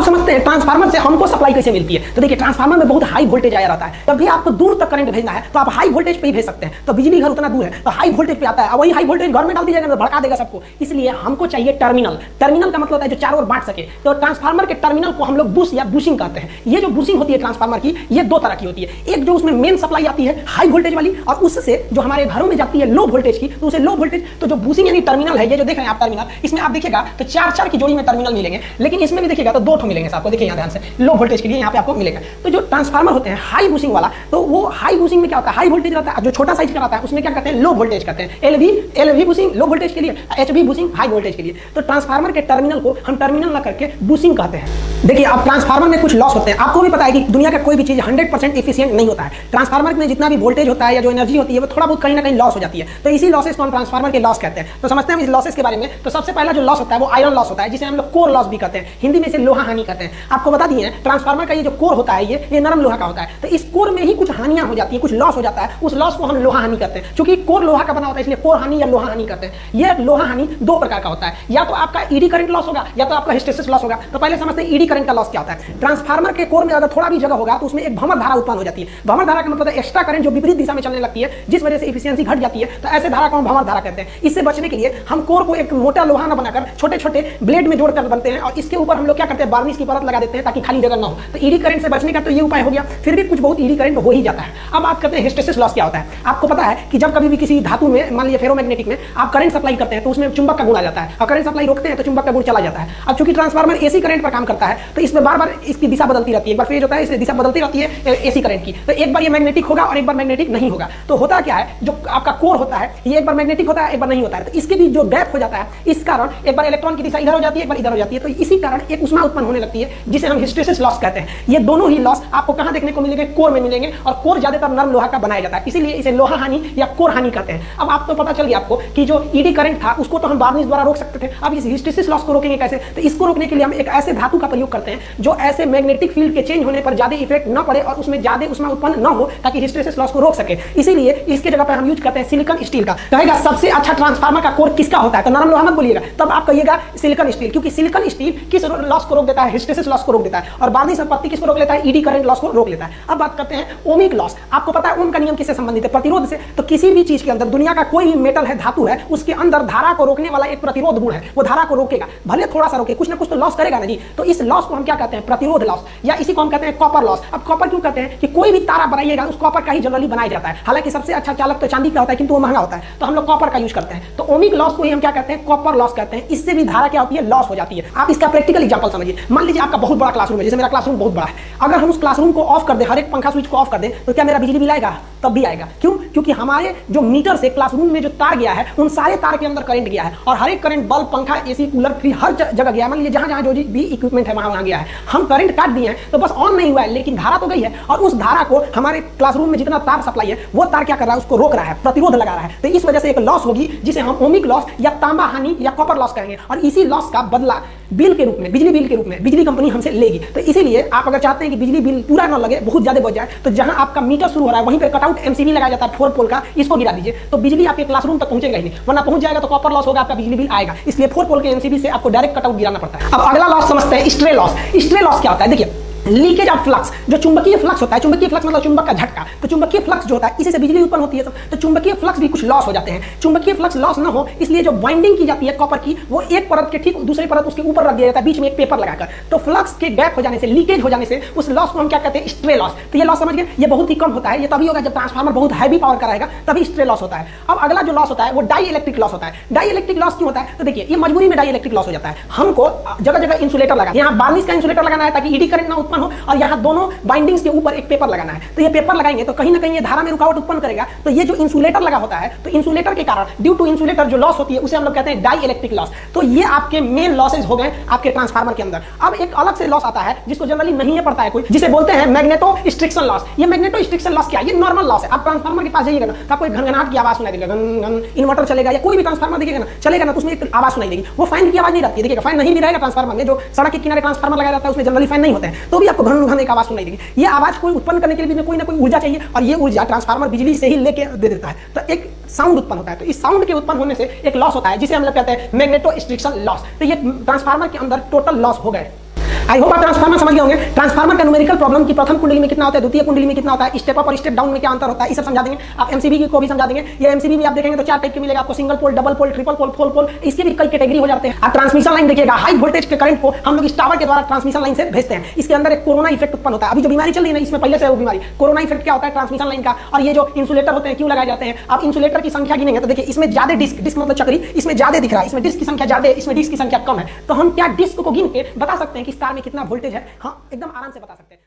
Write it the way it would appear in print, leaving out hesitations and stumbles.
अब समझते हैं ट्रांसफार्मर से हमको सप्लाई कैसे मिलती है। तो देखिए ट्रांसफार्मर में बहुत हाई वोल्टेज आया रहता है, तब भी आपको दूर तक करंट भेजना है तो आप हाई वोल्टेज पे ही भेज सकते हैं। तो बिजली घर उतना दूर है तो हाई वोल्टेज पे आता है, वही हाई वोल्टेज घर में डाल दीजिएगा तो भड़का देगा सबको। इसलिए हमको चाहिए टर्मिनल। टर्मिनल का मतलब होता है जो चारों ओर बांट सके। तो ट्रांसफार्मर के टर्मिनल को हम लोग बुश या बुशिंग कहते हैं। ये जो बुशिंग होती है ट्रांसफार्मर की, ये दो तरह की होती है। एक जो उसमें मेन सप्लाई आती है हाई वोल्टेज वाली, और उससे जो हमारे घरों में जाती है लो वोल्टेज की, तो उसे लो वोल्टेज। तो जो बुशिंग यानी टर्मिनल है, ये जो देख रहे हैं आप टर्मिनल, इसमें आप देखिएगा तो चार की जोड़ी में टर्मिनल मिलेंगे, लेकिन इसमें भी देखिएगा तो 2 ठो मिलेंगे आपको। देखिए यहाँ ध्यान से, लो वोल्टेज के लिए यहाँ पे आपको मिलेगा। तो जो ट्रांसफार्मर होते हैं हाई बुशिंग वाला, तो वो हाई बुशिंग में क्या होता है, हाई वोल्टेज रहता है। जो छोटा साइज का रहता है उसमें क्या कहते हैं, लो वोल्टेज कहते हैं। एलवी बुशिंग लो वोल्टेज के लिए, एचवी बुशिंग हाई वोल्टेज के लिए। तो ट्रांसफार्मर के टर्मिनल को हम टर्मिनल ना करके बुशिंग कहते हैं। देखिए अब ट्रांसफार्मर में कुछ लॉस होते हैं। आपको भी पता है कि दुनिया का कोई भी चीज 100% एफिशिएंट नहीं होता है। ट्रांसफार्मर में जितना भी वोल्टेज होता है या जो एनर्जी होती है वो थोड़ा बहुत कहीं ना कहीं लॉस हो जाती है। तो इसी लॉसेस को हम ट्रांसफार्मर के लॉस कहते हैं। तो समझते हैं इस लॉसेस के बारे में। तो सबसे पहला जो लॉस होता है वो आयरन लॉस होता है, जिसे हम लोग कोर लॉस भी कहते हैं, हिंदी में इसे लोहा हानि कहते हैं। आपको बता दिए ट्रांसफार्मर का ये जो कोर होता है ये नरम लोहा का होता है। तो इस कोर में ही कुछ हानियां हो जाती है, कुछ लॉस हो जाता है, उस लॉस को हम लोहा हानि कहते हैं। क्योंकि कोर लोहा का बना होता है इसलिए कोर हानि या लोहा हानि कहते हैं। ये लोहा हानि 2 प्रकार का होता है, या तो आपका ईडी करंट लॉस होगा या तो आपका हिस्टेरिसिस लॉस होगा। तो पहले समझते हैं ईडी करंट का लॉस क्या होता है। ट्रांसफार्मर के कोर में अगर थोड़ा भी जगह होगा तो उसमें एक भंवर धारा उत्पन्न हो जाती है। भंवर धारा का मतलब है एक्स्ट्रा करंट जो विपरीत दिशा में चलने लगती है, जिस वजह से एफिशिएंसी घट जाती है। तो ऐसे धारा को हम भंवर धारा कहते हैं। इससे बचने के लिए हम कोर को एक मोटा लोहा न बनाकर छोटे छोटे ब्लेड में जोड़कर बनते हैं, और इसके ऊपर हम लोग क्या करते हैं, वार्निश की परत लगा देते हैं ताकि खाली जगह न हो। तो ईडी करंट से बचने का तो ये उपाय हो गया। फिर भी कुछ बहुत ईडी करंट हो ही जाता है। अब बात करते हैं हिस्टेरिसिस लॉस क्या होता है। आपको पता है कि जब कभी भी किसी धातु में, मान लीजिए फेरोमैग्नेटिक में, आप करंट सप्लाई करते हैं तो उसमें चुंबक का गुण आ जाता है, और करंट सप्लाई रोकते हैं तो चुंबक का गुण चला जाता है। अब चूंकि ट्रांसफार्मर एसी करंट पर काम करता है तो इसमें बार बार इसकी दिशा बदलती रहती है। एक बार फेज होता है, इससे दिशा बदलती रहती है एसी करंट की। तो एक बार ये मैग्नेटिक होगा और एक बार मैग्नेटिक नहीं होगा। तो होता क्या है, जो आपका कोर होता है ये एक बार मैग्नेटिक होता है एक बार नहीं होता है। तो इसके बीच जो गैप हो जाता है, इस कारण एक बार इलेक्ट्रॉन की दिशा इधर हो जाती है एक बार इधर हो जाती है। तो इसी कारण एक ऊष्मा उत्पन्न होने लगती है जिसे हम हिस्टेरिसिस लॉस कहते हैं। ये दोनों ही लॉस आपको कहां देखने को मिलेंगे, कोर में मिलेंगे, और कोर ज्यादातर नरम लोहा का बनाया जाता है, इसीलिए इसे लोहा हानि या कोर हानि कहते हैं। अब आप तो पता चल गया आपको कि जो ईडी करंट था उसको तो हम वार्निश द्वारा रोक सकते थे। अब इस हिस्टेरिसिस लॉस को रोकेंगे कैसे। तो इसको रोकने के लिए हम एक ऐसे धातु का प्रयोग करते हैं जो ऐसे मैग्नेटिक फील्ड के चेंज होने पर ज्यादा इफेक्ट न पड़े और उसमें ज्यादा ऊष्मा उत्पन्न न हो, ताकि हिस्टेरिसिस लॉस को रोक सके। इसीलिए इसके जगह पर हम यूज करते हैं सिलिकॉन स्टील का। कहेगा सबसे अच्छा ट्रांसफार्मर का कोर किसका होता है, तो नरम लोहा मत बोलिएगा, तब आप कहिएगा सिलिकॉन स्टील, क्योंकि सिलिकॉन स्टील किस लॉस को रोक देता है, हिस्टेरिसिस लॉस को रोक देता है, और वार्निश संपत्ति किसको रोक लेता है, ईडी करंट लॉस को रोक लेता है। अब बात करते हैं ओमिक लॉस। आपको पता है ओम का नियम किससे संबंधित है, प्रतिरोध से। तो किसी भी चीज के अंदर, दुनिया का कोई भी मेटल है, धातु है, उसके अंदर धारा को रोकने वाला एक प्रतिरोध गुण है। वो धारा को रोकेगा, भले थोड़ा सा रोके, कुछ ना कुछ तो लॉस करेगा ना जी। तो इस लॉस को हम क्या कहते हैं, प्रतिरोध लॉस, या इसी को हम कहते हैं कॉपर लॉस। अब कॉपर क्यों कहते हैं कि कोई भी तारा बनाइएगा उस कॉपर का ही जनरली बनाया जाता है। हालांकि सबसे अच्छा चालक तो चांदी का होता है, किंतु वो महंगा होता है, तो हम लोग कॉपर का यूज करते हैं। तो ओमिक लॉस को ही हम क्या कहते हैं, कॉपर लॉस कहते हैं। इससे भी धारा क्या होती है, लॉस हो जाती है। आप इसका प्रैक्टिकल एग्जांपल समझिए। मान लीजिए आपका बहुत बड़ा क्लासरूम है, जैसे मेरा क्लासरूम बहुत बड़ा है। अगर हम उस क्लासरूम को ऑफ कर दें, हर एक पंखा स्विच को ऑफ कर दें, तो क्या मेरा बिजली बिल आएगा, तब भी आएगा। क्यों, क्योंकि हमारे जो मीटर से क्लासरूम में जो तार गया है, उन सारे तार के अंदर करंट गया है, और हर एक करंट बल्ब, पंखा, एसी, कूलर, फ्रिज हर जगह गया है। मान लीजिए जहां जहां जो भी इक्विपमेंट है वहां गया है। हम करंट काट दिए हैं तो बस ऑन नहीं हुआ है, लेकिन धारा तो गई है, और उस धारा को हमारे क्लासरूम में जितना तार सप्लाई है वो तार क्या कर रहा है, उसको रोक रहा है, प्रतिरोध लगा रहा है। तो इस वजह से एक लॉस होगी जिसे हम ओमिक लॉस या तांबा हानि या कॉपर लॉस कहेंगे, और इसी लॉस का बदला बिल के रूप में, बिजली बिल के रूप में बिजली कंपनी हमसे लेगी। तो इसीलिए आप अगर चाहते हैं कि बिजली बिल पूरा ना लगे, बहुत ज्यादा बच जाए, तो जहां आपका मीटर शुरू हो रहा है वहीं पे कटआउट एमसीबी लगाया जाता है 4 पोल का, इसको गिरा दीजिए, तो बिजली आपके क्लासरूम तक पहुंचेगा ही नहीं, वरना पहुंच जाएगा तो कॉपर लॉस होगा, आपका बिजली बिल आएगा। इसलिए 4 पोल के एमसीबी से आपको डायरेक्ट कटआउट गिराना पड़ता है। अब अगला लॉस समझते हैं स्ट्रे लॉस। स्ट्रे लॉस क्या होता है, देखिए लीकेज ऑफ फ्लक्स, जो चुंबकीय फ्लक्स होता है, चुंबकीय फ्लक्स मतलब चुंबक का झटका, तो चुंबकीय फ्लक्स जो होता है इसी से बिजली उत्पन्न होती है। तो चुंबकीय फ्लक्स भी कुछ लॉस हो जाते हैं। चुंबकीय फ्लक्स लॉस ना हो इसलिए जो बाइंडिंग की जाती है कॉपर की, वो एक परत के ठीक दूसरी परत उसके ऊपर रख दिया जाता है, बीच में एक पेपर लगाकर। तो फ्लक्स के गैप हो जाने से, लीकेज हो जाने से, उस लॉस को हम क्या कहते हैं, स्ट्रे लॉस। तो ये लॉस समझ गए, ये बहुत ही कम होता है, ये तभी होगा जब ट्रांसफार्मर बहुत हैवी पावर का रहेगा, तभी स्ट्रे लॉस होता है। अब अगला जो लॉस होता है वो डाई इलेक्ट्रिक लॉस होता है। डाई इलेक्ट्रिक लॉस क्यों होता है, तो देखिए ये मजबूरी में डाई इलेक्ट्रिक लॉस हो जाता है। हमको जगह जगह इंसुलेटर लगाना, यहाँ वार्निश का इंसुलेटर लगाना है ताकि ईडी करंट ना उत्पन्न हो, और यहाँ दोनों बाइंडिंग्स के ऊपर एक पेपर लगाना है। तो ये पेपर लगाएंगे तो कहीं ना कहीं ये धारा में रुकावट उत्पन्न करेगा। तो ये जो इंसुलेटर लगा होता है, तो इंसुलेटर के कारण, ड्यू टू इंसुलेटर जो लॉस होती है उसे हम लोग कहते हैं डाई इलेक्ट्रिक लॉस। तो ये आपके मेन लॉसेज हो गए आपके ट्रांसफार्मर के अंदर। अब एक अलग से लॉस आता है जिसको जनरली नहीं पड़ता है कोई, जिसे बोलते हैं मैग्नेटो स्ट्रिक्शन लॉस। ये मैग्नेटो स्ट्रिक्शन लॉस क्या है, ये नॉर्मल लॉस है। आप ट्रांसफार्मर के पास जाइएगा ना तो आपको एक घनघनाहट की आवाज सुनाई देगा, घन घन। इन्वर्टर चलेगा या कोई भी ट्रांसफार्मर देखिएगा ना, चलेगा ना, तो उसमें एक आवाज सुनाई देगी। वो फैन की आवाज नहीं रहती है, देखिएगा फैन नहीं भी रहेगा ट्रांसफार्मर में, जो सड़क के किनारे ट्रांसफार्मर लगाया जाता है उसमें जनरली फैन नहीं होते हैं, तो भी आपको घन घन एक आवाज सुनाई देगी। ये आवाज कोई उत्पन्न करने के लिए कोई ना कोई ऊर्जा चाहिए, और ये ऊर्जा ट्रांसफार्मर बिजली से ही लेके दे देता है। तो एक साउंड उत्पन्न होता है, तो इस साउंड के उत्पन्न होने से एक लॉस होता है जिसे हम लोग कहते हैं मैग्नेटो स्ट्रिक्शन लॉस। तो ये ट्रांसफार्मर के अंदर टोटल लॉस हो गए। आई होप आप ट्रांसफार्मर समझ गए होंगे। ट्रांसफार्मर का न्यूमेरिकल प्रॉब्लम की प्रथम कुंडली में कितना होता है, द्वितीय कुंडली में कितना होता है, स्टेप अप और स्टेप डाउन में क्या अंतर होता है, ये सब समझा देंगे। आप एमसीबी को भी समझा देंगे। ये एमसीबी भी आप देखेंगे तो 4 टाइप के मिलेगा आपको, single pole, double pole, triple pole, 4 pole, इसके भी कई कैटेगरी हो जाते हैं। आप ट्रांसमिशन लाइन देखिएगा, हाई वोल्टेज के करंट को हम लोग इस टावर के द्वारा ट्रांसमिशन लाइन से भेजते हैं। इसके अंदर एक कोरोना इफेक्ट उत्पन्न होता है। अभी जो बीमारी चल रही है ना, इसमें पहले से वो बीमारी कोरोना इफेक्ट क्या होता है ट्रांसमिशन लाइन का। और ये जो इंसुलेटर होते हैं क्यों लगाए जाते हैं, आप इंसुलेटर की संख्या गिनेंगे तो देखिए इसमें ज्यादा डिस्क मतलब चक्री, इसमें ज्यादा दिख रहा है, इसमें डिस्क की संख्या ज्यादा है, इसमें डिस्क की संख्या कम है। तो हम क्या डिस्क को गिन के बता सकते हैं कि इस तार में कितना वोल्टेज है? हाँ, एकदम आराम से बता सकते हैं।